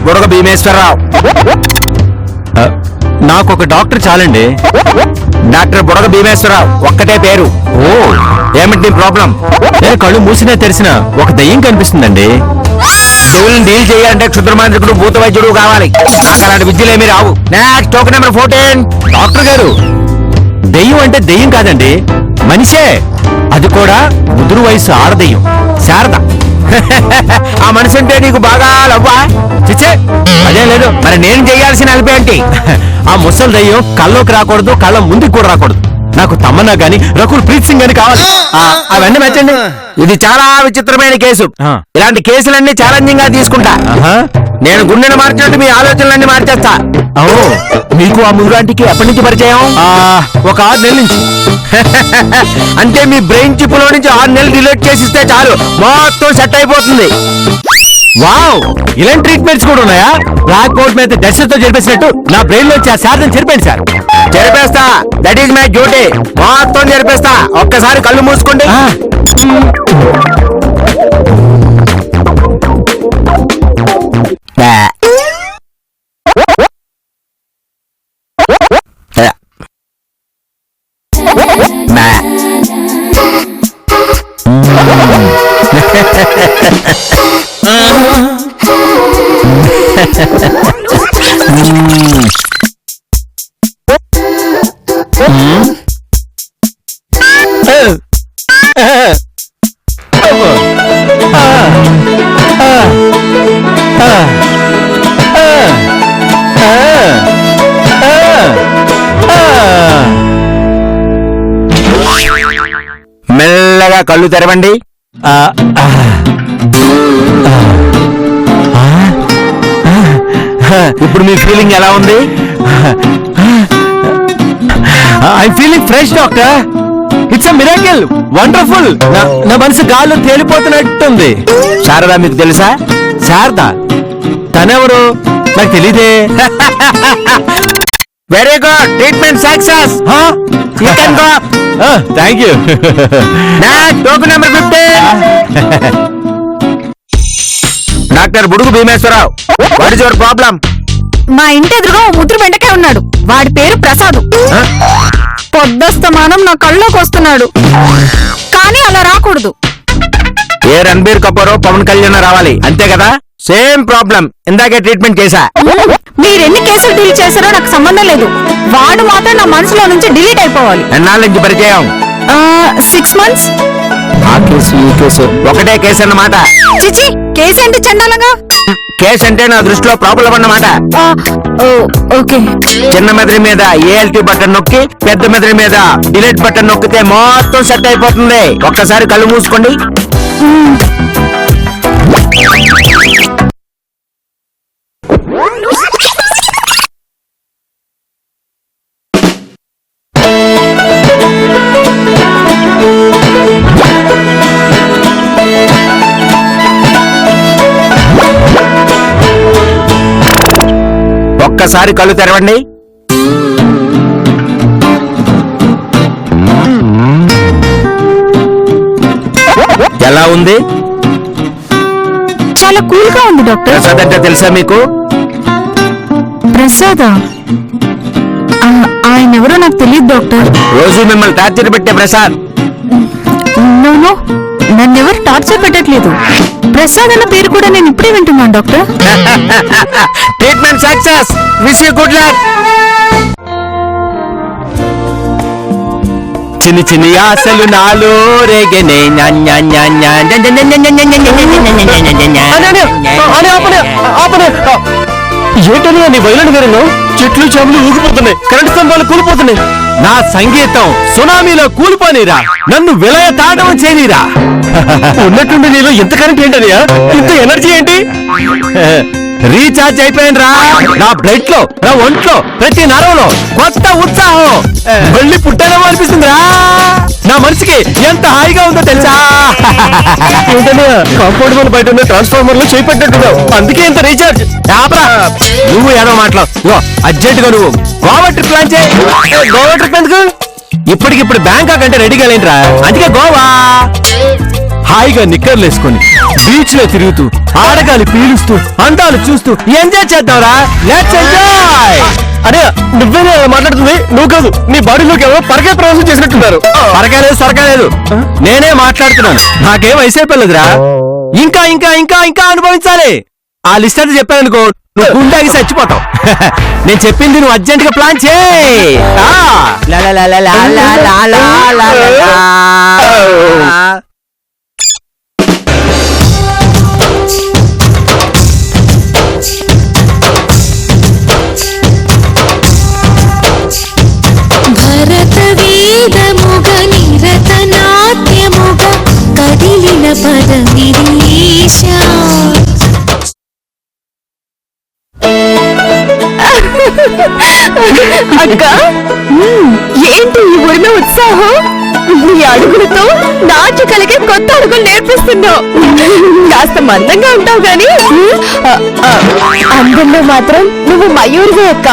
బుడగ భీమేశ్వరరావు. నాకు ఒక డాక్టర్ చాలండి. డాక్టర్ బుడగ భీమేశ్వరరావు ఒక్కటే పేరు. ఓ, ఏమిటి నీ ప్రాబ్లం? నేను కళ్ళు మూసినా తెరిచిన ఒక దయ్యం కనిపిస్తుందండి. దేవుళ్ళని డీల్ చేయాలంటే క్షుద్రమాంత్రికుడు భూత వైద్యుడు కావాలి. నాకు అలాంటి విద్యలు ఏమీ రావు. Next token number 14. డాక్టర్ గారు, దెయ్యం అంటే దెయ్యం కాదండి, మనిషే. అది కూడా ముదురు వయసు ఆడదెయ్యం, శారద. ఆ మనిషి అంటే నీకు బాగా లవ్వా? చిచ్చే, అదే లేదు. మరి నేను చేయాల్సిన హెల్ప్ ఏంటి? ఆ ముసలి దెయ్యం కల్లోకి రాకూడదు, కళ్ళ ముందుకు కూడా రాకూడదు. నాకు తమన్నా గాని రకుల్ ప్రీత్ సింగ్ అని కావాలి. అవన్నీ మెచ్చండి. ఇది చాలా విచిత్రమైన కేసు. ఇలాంటి కేసులన్నీ ఛాలెంజింగ్ గా తీసుకుంటా. నేను గుండెను మార్చినట్టు మీ ఆలోచనలన్నీ మార్చేస్తా. మీకు ఆ ముదురాంటికి ఎప్పటి నుంచి పరిచయం? ఒక 6 నెలల నుంచి. అంటే మీ బ్రెయిన్ చిప్ లో నుంచి 6 నెలలు డిలీట్ చేసిస్తే చాలు, మొత్తం సెట్ అయిపోతుంది. వావ్, ఇలాంటి ట్రీట్మెంట్స్ కూడా ఉన్నాయా? బ్లాక్ బోర్డ్ మీద డస్టర్తో జరిపేసినట్టు నా బ్రెయిన్ లో శారదం చెరిపోయింది సార్. జరిపేస్తా, దట్ ఈస్ మై డ్యూటీ. మొత్తం జరిపేస్తా. ఒక్కసారి కళ్ళు మూసుకోండి. మెల్లగా కళ్ళు తెరవండి. ఇప్పుడు మీ ఫీలింగ్ ఎలా ఉంది? I feeling fresh doctor. It's a miracle, wonderful. నా మనసు గాల్లో తేలిపోతున్నట్టుంది. శారదా మీకు తెలుసా? శారద తనెవరు? నాకు తెలీదే. Very good, treatment success. You can go. Thank you. Next token number 15. Doctor Budugu Bhimeswara Rao, what is your problem? మా ఇంటి ఎదురుగా ఓ ముద్ర బెండకాయ ఉన్నాడు. వాడి పేరు ప్రసాద్. పొద్దస్తమానం నా కళ్ళలోకి వస్తున్నాడు, కానీ అలా రాకూడదు. ఏ రణబీర్ కపూర్ పవన్ కళ్యాణ్ రావాలి అంతే కదా? సేమ్ ప్రాబ్లం, ఇందాకే ట్రీట్మెంట్ చేశా. మీరెన్ని కేసులు డీల్ చేశారో నాకు సంబంధం లేదు. వాడు మాత్రం నా మనసులో నుంచి డిలీట్ అయిపోవాలి. ఎన్నాళ్ళ నుంచి పరిచయం? 6 months. ఆ కేసు ఈ కేసు ఒకటే కేసు అన్నమాట. చిచి, కేసు ఏంటి చండాలంగా? కేసు అంటే నా దృష్టిలో ప్రాబ్లం అన్నమాట. ఓకే. చిన్న మెదడు మీద ఏఎల్టీ బటన్ నొక్కి పెద్ద మెదడు మీద డిలీట్ బటన్ నొక్కితే మొత్తం సెట్ అయిపోతుంది. ఒక్కసారి కళ్ళు మూసుకోండి. ఒక్కసారి కళ్ళు తెరవండి. ఎలా ఉంది? చాలా కూల్ గా ఉంది డాక్టర్. ప్రసాద్ అంటే తెలుసా మీకు? ప్రసాదా? ఆయన ఎవరో నాకు తెలియదు డాక్టర్. రోజు మిమ్మల్ని టార్చర్ పెట్టే ప్రసాద్. నో, నన్నెవరు టార్చర్ పెట్టట్లేదు. ప్రసాద్ అన్న పేరు కూడా నేను ఇప్పుడే వింటున్నాను doctor. Treatment success, wish you good luck. చిన్ని చిన్ని ఆశలు నాలో రేగనే. ఏంటని నీ వైలెంట్ గారిలో చెట్లు చేపలు ఊగిపోతున్నాయి, కరెంటు స్తంభాలు కూలిపోతున్నాయి. నా సంగీతం సునామీలో కూలిపోనీరా, నన్ను విలయ తాండవం చేయనీరా. ఉన్నట్టుండి నీలో ఎంత కరెంట్ ఏంటనియా, ఇంత ఎనర్జీ ఏంటి? రీఛార్జ్ అయిపోయాను రా. నా బ్లడ్ లో, నా ఒంట్లో, ప్రతి నరంలో కొత్త ఉత్సాహం మళ్ళీ పుట్టానేమో అనిపిస్తుంది రా. నా మనసుకి ఎంత హాయిగా ఉందో తెలుసా? కాంపౌండ్ వాళ్ళు బయట ఉన్న ట్రాన్స్ఫార్మర్ లో చేపట్టినట్టున్నావు, అందుకే ఇంత రీఛార్జ్. నువ్వు ఏదో మాట్లాడు. అర్జెంట్ గా నువ్వు గోవా ట్రిప్ ప్లాన్ చేయి. గోవా ట్రిప్ ఎందుకు? ఇప్పటికిప్పుడు బ్యాంకాక్ అంటే రెడీగా లేంట్రా, అందుకే గోవా. హాయిగా నిక్కర్లేసుకొని బీచ్ లో తిరుగుతూ ఆడగాలి పీలుస్తూ అందాలు చూస్తూ ఎంజాయ్ చేద్దాంరా. Let's enjoy. అరే నువ్వేనే మాట్లాడుతుంది, నువ్వు కాదు. నీ బాడీలోకి ఎవరో పరకాయ ప్రవేశం చేసినట్టున్నారు. సొరకాలేదు సొరకాలేదు, నేనే మాట్లాడుతున్నాను. నాకేం వయసైపోలేదురా. ఇంకా ఇంకా ఇంకా ఇంకా అనుభవించాలి. ఆ లిస్ట్ అయితే చెప్పానుకో, నువ్వు గుండాకి చచ్చిపోతావు. నేను చెప్పింది నువ్వు అర్జెంట్ గా ప్లాన్ చేయి. భరత వేదముగ నిరత నాట్యముగ కదిలిన పదమిరీశ. అక్క ఏంటి ఈ ఊరిలో ఉత్సాహం? నీ అడుగులతో నాట్య కలిగే కొత్త అడుగులు నేర్పిస్తున్నావు. కాస్త మందంగా ఉంటావు గాని అందంలో మాత్రం నువ్వు మయూరివే అక్క.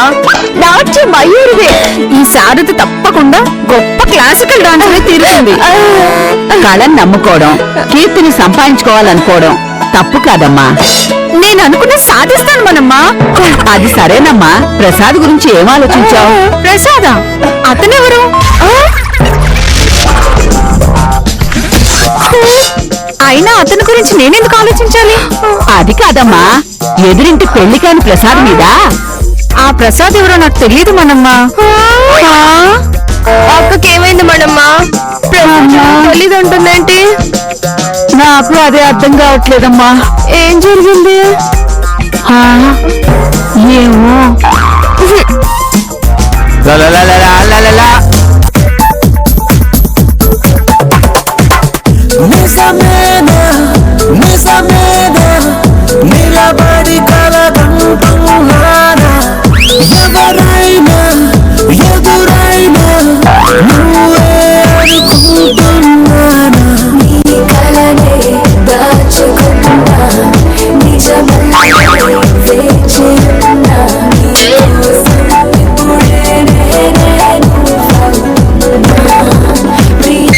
నాట్య మయూరివే. ఈ సారథి తప్పకుండా గొప్ప క్లాసికల్ డాన్సరే తీరుతుంది. కళను నమ్ముకోవడం, కీర్తిని సంపాదించుకోవాలనుకోవడం తప్పు కాదమ్మా. నేను అనుకున్న సాధిస్తాను మనమ్మా. అది సరేనమ్మా. ప్రసాద్ గురించి ఏం ఆలోచించావు? ప్రసాదా? అతనెవరు? అయినా అతని గురించి నేనెందుకు ఆలోచించాలి? అది కాదమ్మా, ఎదురింటి పెళ్లి కాని ప్రసాద్ మీద. ఆ ప్రసాద్ ఎవరో నాకు తెలియదు మనమ్మా. అక్కకేమైంది మనమ్మా? తెలీదు అంటుందేంటి? నాకు అదే అర్థం కావట్లేదమ్మా. ఏం జరిగింది? ఏమో. నిలబడి కలగంటున్నానా, ఎవరైనా ఎదురైనా నువ్వే అనుకుంటున్నానా. నీ కలనే దాచుకున్నా నిజమల్లే వేచి ఉన్నా. నీ కోసం ఇప్పుడే నేను ప్రియ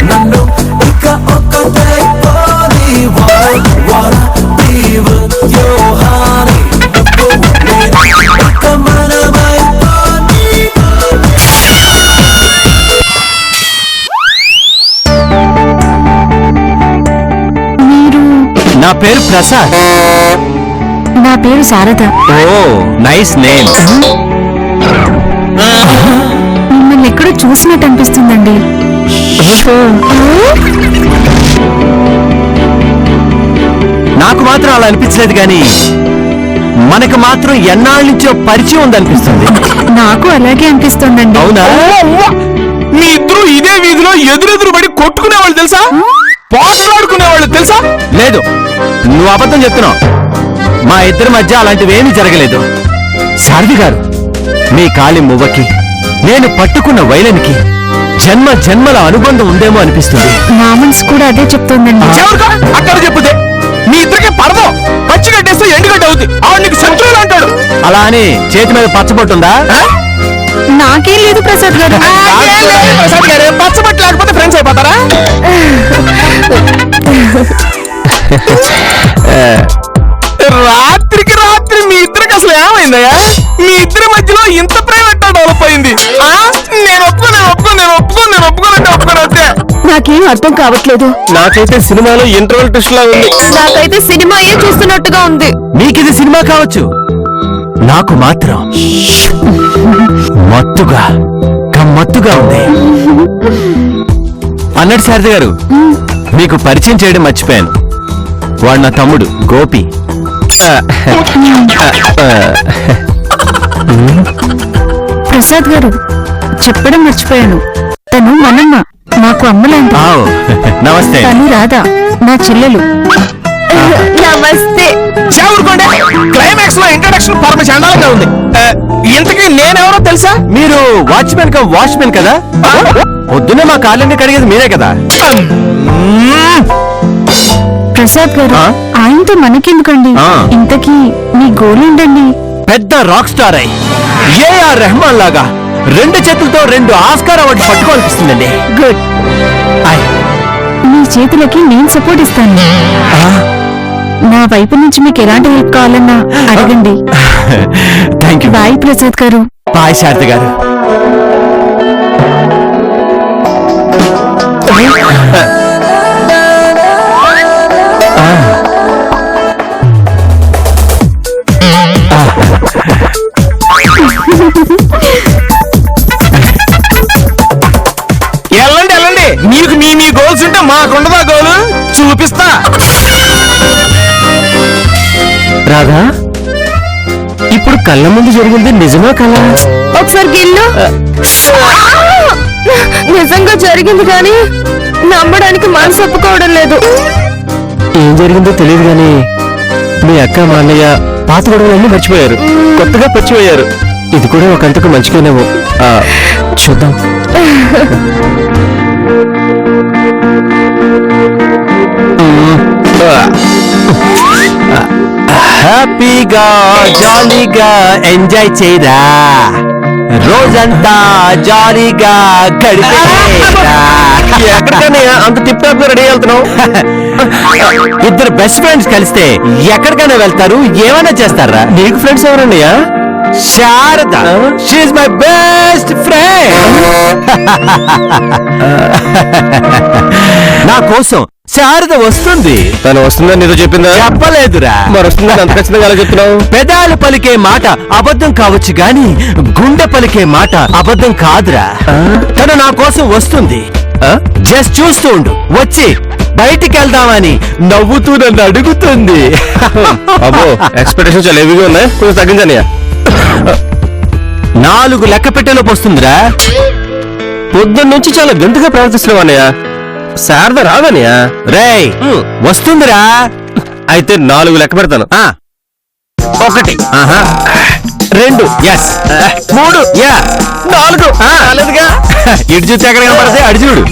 నన్ను ఇక ఒక్కటే కోరి ఇక మనమైపోని. నా పేరు ప్రసాద్. నా పేరు శారద. ఓ నైస్ నేమ్. మిమ్మల్ని ఎక్కడో చూసినట్టు అనిపిస్తుందండి. నాకు మాత్రం అలా అనిపించలేదు కానీ మనకు మాత్రం ఎన్నాళ్ళ నుంచో పరిచయం ఉందనిపిస్తుంది. నాకు అలాగే అనిపిస్తుందండి. అవునా? మీ ఇద్దరు ఇదే వీధిలో ఎదురెదురు పడి కొట్టుకునేవాళ్ళు తెలుసా? పోట్లాడుకునేవాళ్ళు తెలుసా? లేదు, నువ్వు అబద్ధం చెప్తున్నావు. మా ఇద్దరి మధ్య అలాంటివేమీ జరగలేదు. సారథి గారు, మీ కాలి మువ్వకి నేను పట్టుకున్న వైలెన్కి జన్మ జన్మల అనుబంధం ఉందేమో అనిపిస్తుంది. నా మనసు కూడా అదే చెప్తోందండి. ఎవరికా? అక్కడ చెప్పుదే. మీ ఇద్దరికి పడదు. పచ్చి కట్టేస్తే ఎండుగడ్డ అవుతుంది. ఆవిడ నీకు శత్రువులు అంటాడు. అలా అని చేతి మీద పచ్చబొట్టుందా? నాకేం లేదు ప్రసాద్ గారు. ప్రసాద్ గారు, పచ్చబట్టు లేకపోతే ఫ్రెండ్స్ అయిపోతారా? రాత్రికి రాత్రి మీ ఇద్దరికి అసలు ఏమైందయ్యా? మీ ఇద్దరి మధ్యలో ఇంత ప్రేమ ఎట్టా డెవలప్ అయింది? నేను ఒప్పుకోనంటే ఒప్పుకోనంతే. నాకేం అర్థం కావట్లేదు. నాకైతే సినిమాలో ఇంటర్వల్ ట్విస్ట్ లా ఉంది. నాకైతే సినిమాయే చూస్తున్నట్టుగా ఉంది. మీకిది సినిమా కావచ్చు, నాకు మాత్రం మత్తుగా గమ్మత్తుగా ఉంది. అన్నట్టు శారద గారు, మీకు పరిచయం చేయడం మర్చిపోయాను. వాడు నా తమ్ముడు గోపి. ప్రసాద్ గారు, చెప్పడం మర్చిపోయాను. తను మనమ్మ, నాకు అమ్మలాంటి. ఆవ్, నమస్తే. తను రాధా, నా చెల్లెలు. నమస్తే. క్లైమాక్స్ లో ఇంట్రడక్షన్ పరమ చండాలంగా ఉంది. ఇంతకీ నేనెవరో తెలుసా? మీరు వాచ్మెన్ కదా? పొద్దున్నే మా కాళ్ళని కడిగేది మీరే కదా? ప్రసాద్ గారు ఆ? ఆయనతో మనకెందుకండి ఆ. ఇంతకీ మీ గోల్ ఏంటండి? పెద్ద రాక్ స్టార్ అయి ఏఆర్ రెహమాన్ లాగా 2 చేతులతో 2 ఆస్కార్ అవార్డు పట్టుకోవాలనిపిస్తుందండి. గుడ్. ఆయ్. మీ చేతులకి నేను సపోర్ట్ ఇస్తాను. నా వైపు నుంచి మీకు ఎలాంటి హెల్ప్ కావాలన్నా అడగండి. Thank you. బాయ్ ప్రసాద్ గారు. బాయ్ శారద గారు. వెళ్ళండి వెళ్ళండి, మీకు మీ గోల్స్ ఉంటే మాకుండదా గోలు? చూపిస్తా. రాధా, ఇప్పుడు కళ్ళ ముందు జరిగింది నిజమా కళ? ఒకసారి గిల్లు. నిజంగా జరిగింది కానీ నమ్మడానికి మనసు ఒప్పుకోవడం లేదు. ఏం జరిగిందో తెలియదు గాని మీ అక్క మా అన్నయ్య పాత గొడవలన్నీ మర్చిపోయారు, కొత్తగా పరిచయమయ్యారు. ఇది కూడా ఒక అంతకు మంచిగానేమో. చూద్దాం. హ్యాపీగా జాలీగా ఎంజాయ్ చేయరా, రోజంతా జాలీగా గడిపేరా. ఎక్కడికైనా అంత టిప్ టాప్ గా రెడీ వెళ్తున్నావు? ఇద్దరు బెస్ట్ ఫ్రెండ్స్ కలిస్తే ఎక్కడికైనా వెళ్తారు, ఏమైనా చేస్తారా? నీకు ఫ్రెండ్స్ ఎవరన్నయ్యా? Sharada, she's my best friend. నా కోసం శారద వస్తుంది. తను వస్తుందని నీతో చెప్పిందా? చెప్పలేదురా. మరి వస్తుందని అంత ఖచ్చితంగా ఎలా చెప్తున్నావు? పెదాలు పలికే మాట అబద్ధం కావచ్చు గాని గుండె పలికే మాట అబద్ధం కాదురా. తను నా కోసం వస్తుంది. జస్ట్ చూస్తూ ఉండు, వచ్చి బయటికి వెళ్దామని నవ్వుతూ నన్ను అడుగుతుంది. అబ్బో, ఎక్స్పెక్టేషన్ చాలా హెవీగా ఉన్నాయి, కొంచెం తగ్గించనయ్యా. 4 లెక్క పెట్టేలోపు వస్తుందిరా. పొద్దున్న నుంచి చాలా గంతుగా ప్రవర్తిస్తున్నావు అన్నయ్య. శారద రాదన్నయ్యా. రేయ్, వస్తుందిరా. అయితే 4 లెక్క పెడతాను. 1, 2, ఎస్, 3, యా, 4. రాలేదుగా. ఇటు చూసి ఎక్కడ కనపడితే అడి చూడు.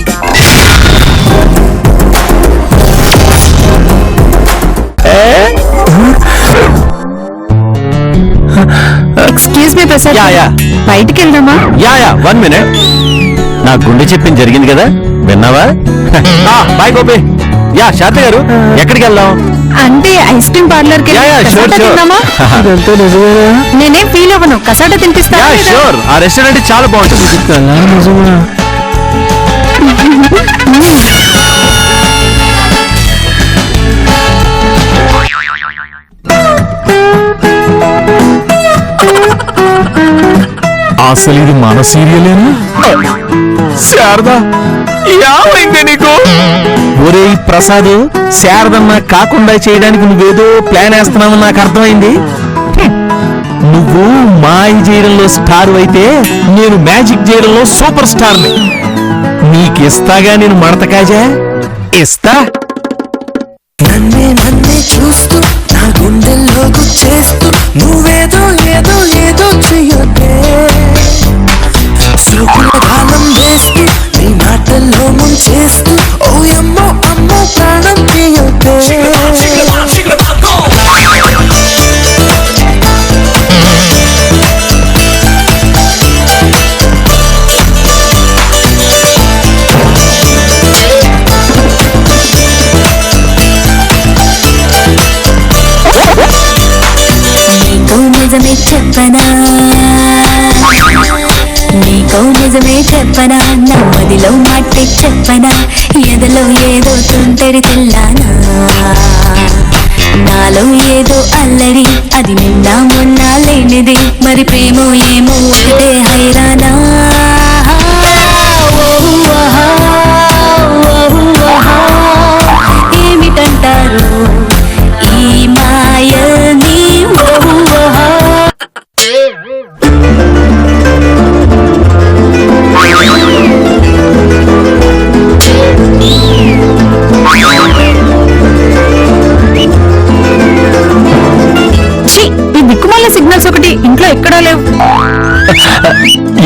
Excuse me Prasad yeah, yeah. బయటికి వెళ్దామా? Yeah 1 minute. నా గుండె చెప్పింది జరిగింది కదా, విన్నావా? బాయ్ గోపి. యా శారద గారు, ఎక్కడికి వెళ్దాం? అంటే ఐస్ క్రీమ్ పార్లర్ కి యా, యా, sure, sure. ఇదంతా నిజమేనా? నేనేం ఫీల్ అవ్వను. కసాట తినిపిస్తా. యా షూర్, ఆ రెస్టారెంట్ చాలా బాగుంటుంది. నిజమా? అసలు ఇది మన సీరియలేనా? శారద, ఏమైంది నీకు? ఒరే ప్రసాద్, శారదమ్మ కాకుండా చేయడానికి నువ్వేదో ప్లాన్ వేస్తున్నావని నాకు అర్థమైంది. నువ్వు మాయ చేయడంలో స్టార్ అయితే నేను మ్యాజిక్ చేయడంలో సూపర్ స్టార్ని. నీకిస్తాగా నేను మడత కాజా ఇస్తా. నన్నే చూస్తూ నా గుండెల్లో గుచ్చేస్తూ నువ్వేదో ఏదో ఏదో చెయ్యొద్దే. సోకుల కాలం వేస్తూ నీ మాటల్లో ముంచేస్తూ ఓ అమ్మో అమ్మో ప్రాణం తీయొద్దే. నిజమే చెప్పనా, నీకో నిజమే చెప్పనా, నా మదిలో మాటే చెప్పనా, ఎదలో ఏదో తుంటరి తెల్లానా, నాలో ఏదో అల్లరి, అది నిన్న మొన్న లేనిది, మరి ప్రేమో ఏమో ఒకటే హైరానా. ఏమిటంటారు ఈ మాయని? ఈ దిక్కుమాల సిగ్నల్స్ ఒకటి ఇంట్లో ఎక్కడా లేవు.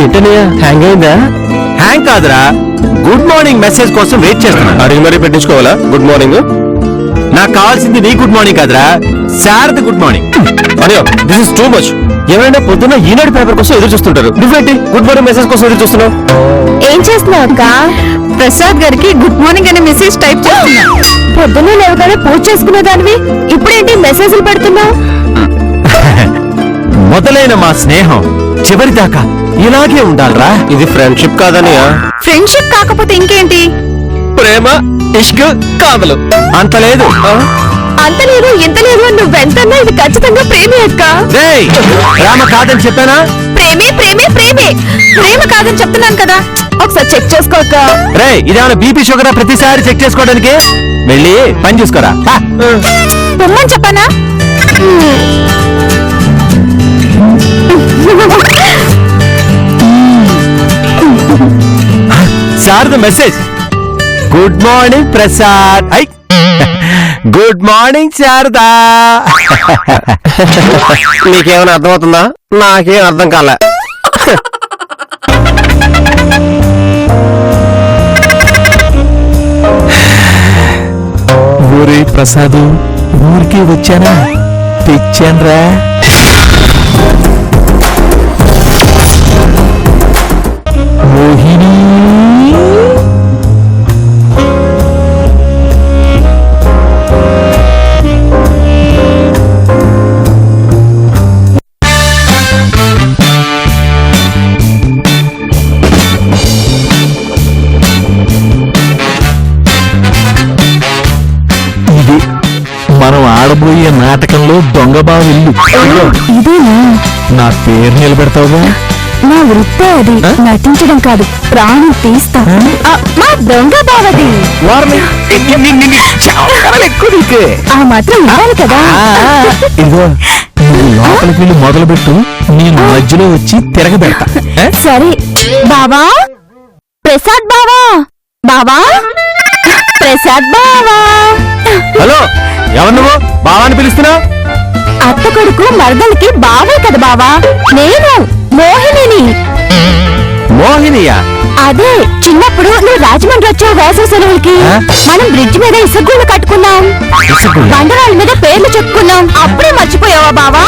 ఏంటన్నయ్యా, హ్యాంగ్ అయిందా? హ్యాంగ్ కాదురా, గుడ్ మార్నింగ్ మెసేజ్ కోసం వెయిట్ చేస్తున్నా. అడిగి మరీ పెట్టించుకోవాలా గుడ్ మార్నింగ్? నాకు కావాల్సింది నీ గుడ్ మార్నింగ్ కాదురా, శారద గుడ్ మార్నింగ్. అనియో దిస్ ఇస్ టూ మచ్. ఎవరైనా పొద్దున్న ఈనాడు పేపర్ కోసం ఎదురు చూస్తుంటారు, నువ్వేంటి గుడ్ మార్నింగ్ మెసేజ్ కోసం ఎదురు చూస్తున్నావు? ఏం చేస్తున్నావు అక్క? ప్రసాద్ గారికి గుడ్ మార్నింగ్ అనే మెసేజ్ టైప్ చేస్తున్నా. పొద్దున్నే లేవగానే పూజ చేసుకునే దానివి ఇప్పుడేంటి మెసేజ్లు పెడుతున్నావు? మొదలైన మా స్నేహం చివరి దాకా ఇలాగే ఉండాలరా. ఇది ఫ్రెండ్షిప్ కాదనియా, ఫ్రెండ్షిప్ కాకపోతే ఇంకేంటి? ప్రేమ ఇష్క్ కాదలు. అంత లేదు. అంత లేదు ఇంత లేదు అని నువ్వెంతన్నా ఇది ఖచ్చితంగా ప్రేమే అక్క. రేయ్, ప్రేమ కాదని చెప్పానా? ప్రేమే ప్రేమే ప్రేమే. ప్రేమ కాదని చెప్తున్నాను కదా, ఒకసారి చెక్ చేసుకోక. రే, ఇదేమైనా బీపీ షుగరా ప్రతిసారి చెక్ చేసుకోవడానికి? వెళ్ళి పని చూసుకోరా. పొమ్మని చెప్పానా? Sharada message. Good morning Prasad. I good morning Sharada. నీకేమైనా అర్థమవుతుందా? నాకేం అర్థం కాలే. ఊరి ప్రసాద్, ఊరికి వచ్చానా? తెచ్చాన్రా. మోహిని, ఇది మనం ఆడబోయే నాటకంలో దొంగ బావిల్లు. ఇదేనా? నా పేరు నిలబెడతావుగా? నా వృత్తే అది, నటించడం కాదు, ప్రాణం తీస్తా. మా దొంగ బావది. ఆ మాత్రం ఉండాలి కదా. ఇదిగో, నువ్వు లోపలికి వెళ్ళి మొదలు పెట్టు, నేను మధ్యలో వచ్చి తిరగబెడతా. సరే బావా. ప్రసాద్ బావా. బావా ప్రసాద్ బావా. హలో, ఎవరు నువ్వు? బావాని పిలుస్తున్నావు? అత్త కొడుకు మరదలకి బావే కదా బావా. నేను మోహినిని. మోహినియా? అదే, చిన్నప్పుడు నువ్వు రాజమండ్రి వచ్చావు వేసవి సెలవులకి. మనం బ్రిడ్జ్ మీద ఇసుగుళ్ళు కట్టుకున్నాం, బండరాల మీద పేర్లు చెప్పుకున్నాం. అప్పుడే మర్చిపోయావా బావా?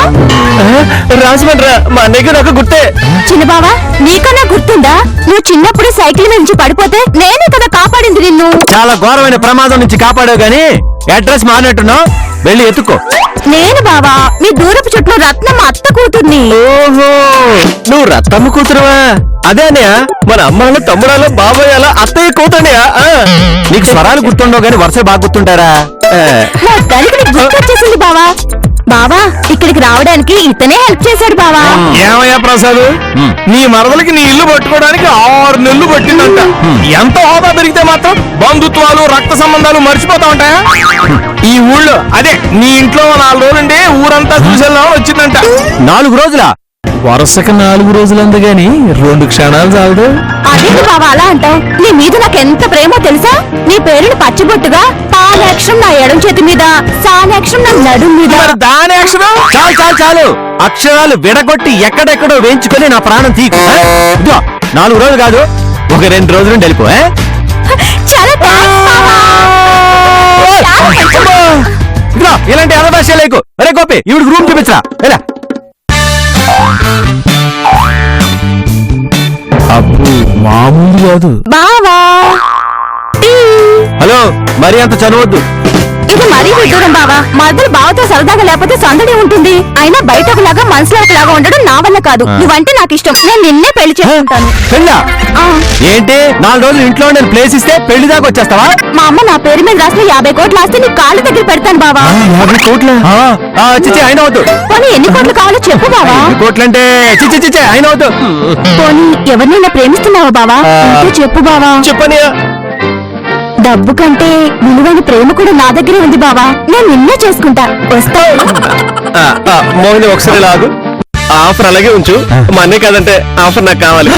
రాజమండ్రి మా అన్నయ్యకి నాకు గుర్తే. చిన్న బావా, నీకన్నా గుర్తుందా? నువ్వు చిన్నప్పుడు సైకిల్ మీద నుంచి పడిపోతే నేనే కదా కాపాడింది నిన్ను. చాలా ఘోరమైన ప్రమాదం నుంచి కాపాడావు గాని అడ్రస్ మారినట్టున్నావు, వెళ్ళి ఎత్తుకో. నేను బావా మీ దూరపు చుట్టూ రత్నం అత్త కూతుర్ని. ఓహో, నువ్వు రత్తమ్మ కూతురువా? అదే అన్నయ్య. మన అమ్మాళ్ళ తమ్ముడాలో బాబాయ్యాల అత్తయ్య కూతురునియా? నీకు స్వరాలు గుర్తుండవు గాని వరుస బాగా గుర్తుంటారా? నా తల్లికి గుర్తొచ్చేసింది బావా. బావా ఇక్కడికి రావడానికి ఇతనే హెల్ప్ చేశాడు బావా. ఏమయ్యా ప్రసాద్, నీ మరదలకి నీ ఇల్లు పట్టుకోవడానికి 6 నెలలు పట్టిందంట. ఎంత హోదా పెరిగితే మాత్రం బంధుత్వాలు రక్త సంబంధాలు మర్చిపోతా ఉంటాయా? ఈ ఊళ్ళో అదే నీ ఇంట్లో 4 రోజులుండి ఊరంతా చూసేలా వచ్చిందంట. 4 రోజులా? వరుసకి 4 రోజులందు గాని 2 క్షణాలు చాలదు. అదేంటి బావా అలా అంటావు? నీ మీద నాకు ఎంత ప్రేమో తెలుసా? నీ పేరుని పచ్చిబొట్టుగా పాలక్షరం నా ఎడం చేతి మీద, సాలక్షరం నా నడుం మీద. దాని అక్షరం చాలు చాలు చాలు. అక్షరాలు విడగొట్టి ఎక్కడెక్కడో వేయించుకొని నా ప్రాణం తీకు. ఇదిగో, 4 రోజులు కాదు, ఒక 2 రోజులు నుండి వెళ్ళిపో. చాలా థాంక్స్ బావా. చాలా మంచిది. ఇదిగో, ఇలాంటి అవకాశ లేకు. అరే గోపి, ఇవిడికి రూమ్ చూపించరా. ఎలా? అబ్బు, మామూలు కాదు. బావా టీ. హలో, మరి అంత చదవద్దు. ఇది మరీ విడ్డూరం బావా. మరదలు బావతో సరదాగా లేకపోతే సందడి ఉంటుంది. అయినా బయట ఒకలాగా మనసులో ఒకలాగా ఉండడం నా వల్ల కాదు. నువ్వంటే నాకు ఇష్టం, నేను నిన్నే పెళ్లి చేసుకుంటాను. పెళ్ళా? ఆ, ఏంటి 4 రోజులు ఇంట్లో నేను ప్లేస్ ఇస్తే పెళ్లి దాకా వచ్చేస్తావా? మా అమ్మ నా పేరు మీద రాసిన 50 కోట్లు ఆస్తి నీ కాళ్ళ దగ్గర పెడతాను బావా. 50 కోట్ల? చిచ్చి, అయిన వద్దు. పోనీ ఎన్ని కోట్లు కావాలో చెప్పు బావా. 50 కోట్లంటే చిచ్చి చిచ్చి, అయిన వద్దు. పోనీ ఎవరినైనా ప్రేమిస్తున్నావా బావా? ఉంటే చెప్పు బావా. చెప్పనియా? డబ్బు కంటే విలువైన ప్రేమ కూడా నా దగ్గరే ఉంది బావా. నేను నిన్నే చేసుకుంటా. వస్తా. మోహిని ఒకసారి లాగు. ఆఫర్ అలాగే ఉంచు. మా అన్నయ్య కాదంటే ఆఫర్ నాకు కావాలి.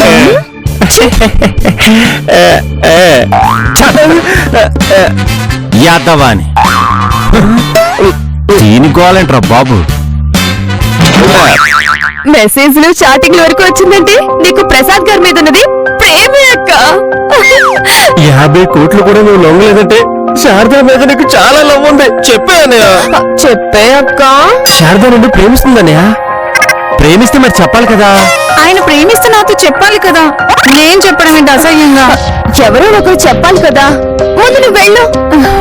యాదవాని దీనికోవాలంటరా బాబు. మెసేజ్లు చాటింగ్ వరకు వచ్చిందంటే నీకు ప్రసాద్ గారి మీద ఉన్నది ప్రేమే అక్క. 50 కోట్లు కూడా నువ్వు లొంగలేదంటే శారదా మీద నీకు చాలా లవ్ ఉంది చెప్పే అన్నయ్య. చెప్పే అక్క. శారద నుండి ప్రేమిస్తుందన్నయ్య. ప్రేమిస్తే మరి చెప్పాలి కదా. ఆయన ప్రేమిస్తే నాతో చెప్పాలి కదా. నేను చెప్పడం ఏంటి అసహ్యంగా. ఎవరో ఒకరు చెప్పాలి కదా. ముందు నువ్వు వెళ్ళు.